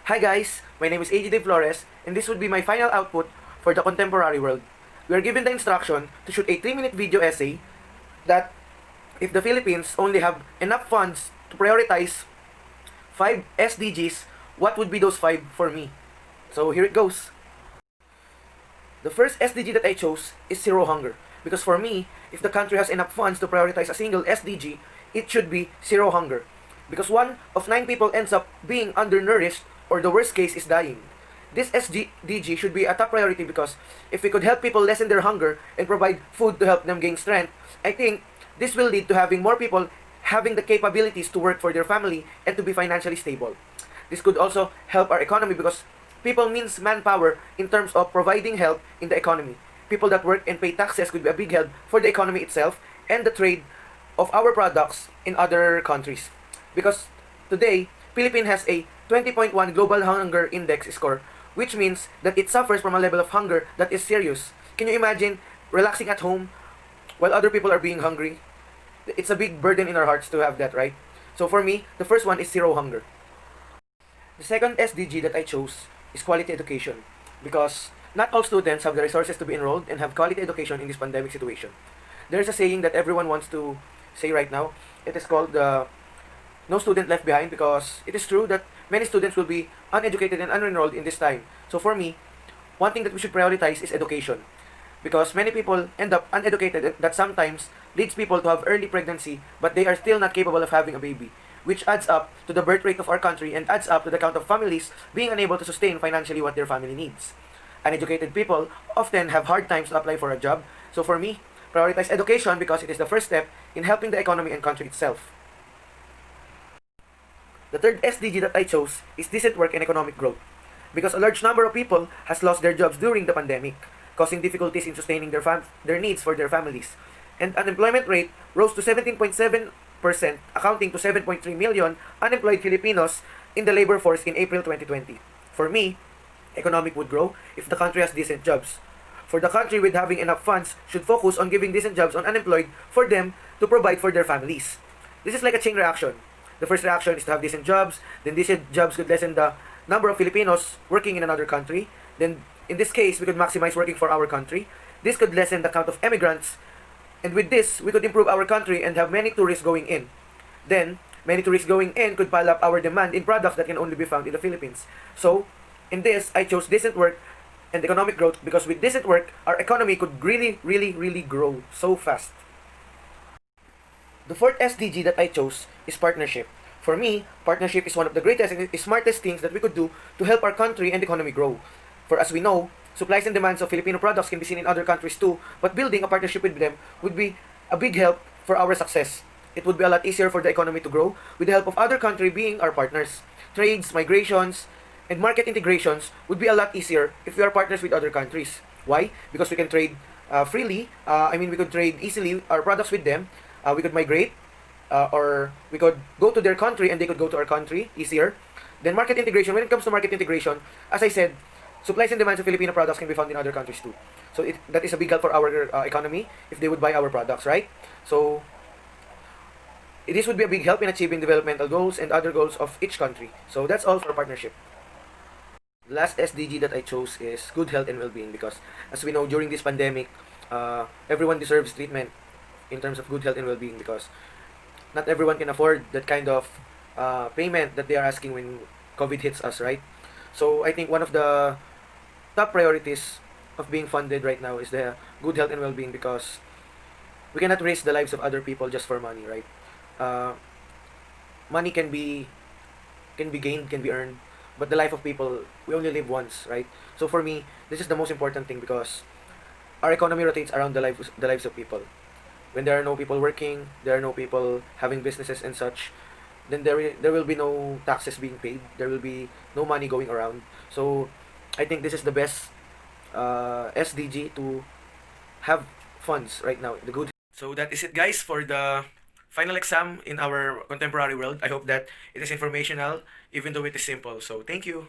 Hi guys, my name is AJ De Flores, and this would be my final output for the contemporary world. We are given the instruction to shoot a 3-minute video essay that if the Philippines only have enough funds to prioritize 5 SDGs, what would be those 5 for me? So here it goes. The first SDG that I chose is zero hunger. Because for me, if the country has enough funds to prioritize a single SDG, it should be zero hunger. Because 1 of 9 people ends up being undernourished, or the worst case is dying. This SDG should be a top priority because if we could help people lessen their hunger and provide food to help them gain strength, I think this will lead to having more people having the capabilities to work for their family and to be financially stable. This could also help our economy because people means manpower in terms of providing help in the economy. People that work and pay taxes could be a big help for the economy itself and the trade of our products in other countries. Because today, Philippines has a 20.1 global hunger index score, which means that it suffers from a level of hunger that is serious. Can you imagine relaxing at home while other people are being hungry? It's a big burden in our hearts to have that, right? So for me, the first one is zero hunger. The second SDG that I chose is quality education because not all students have the resources to be enrolled and have quality education in this pandemic situation. There is a saying that everyone wants to say right now. It is called no student left behind because it is true that many students will be uneducated and unenrolled in this time. So for me, one thing that we should prioritize is education because many people end up uneducated and that sometimes leads people to have early pregnancy but they are still not capable of having a baby, which adds up to the birth rate of our country and adds up to the count of families being unable to sustain financially what their family needs. Uneducated people often have hard times to apply for a job. So for me, prioritize education because it is the first step in helping the economy and country itself. The third SDG that I chose is decent work and economic growth because a large number of people has lost their jobs during the pandemic, causing difficulties in sustaining their needs for their families. And unemployment rate rose to 17.7%, accounting to 7.3 million unemployed Filipinos in the labor force in April 2020. For me, economic would grow if the country has decent jobs. For the country with having enough funds should focus on giving decent jobs on unemployed for them to provide for their families. This is like a chain reaction. The first reaction is to have decent jobs, then decent jobs could lessen the number of Filipinos working in another country. Then in this case, we could maximize working for our country. This could lessen the count of emigrants. And with this, we could improve our country and have many tourists going in. Then, many tourists going in could pile up our demand in products that can only be found in the Philippines. So, in this, I chose decent work and economic growth because with decent work, our economy could really grow so fast. The fourth SDG that I chose is partnership. For me, partnership is one of the greatest and smartest things that we could do to help our country and economy grow. For as we know, supplies and demands of Filipino products can be seen in other countries too, but building a partnership with them would be a big help for our success. It would be a lot easier for the economy to grow with the help of other countries being our partners. Trades, migrations, and market integrations would be a lot easier if we are partners with other countries. Why? Because we can trade freely. We could trade easily our products with them. We could migrate, or we could go to their country and they could go to our country easier. Then market integration, when it comes to market integration, as I said, supplies and demands of Filipino products can be found in other countries too. So that is a big help for our economy if they would buy our products, right? So this would be a big help in achieving developmental goals and other goals of each country. So that's all for partnership. The last SDG that I chose is good health and well-being because as we know during this pandemic, everyone deserves treatment in terms of good health and well-being because not everyone can afford that kind of payment that they are asking when COVID hits us, right? So I think one of the top priorities of being funded right now is the good health and well-being because we cannot raise the lives of other people just for money, right? Money can be gained, can be earned, but the life of people, we only live once, right? So for me, this is the most important thing because our economy rotates around the lives of people. When there are no people working, there are no people having businesses and such, then there will be no taxes being paid. There will be no money going around. So I think this is the best SDG to have funds right now. The good. So that is it, guys, for the final exam in our contemporary world. I hope that it is informational, even though it is simple. So thank you.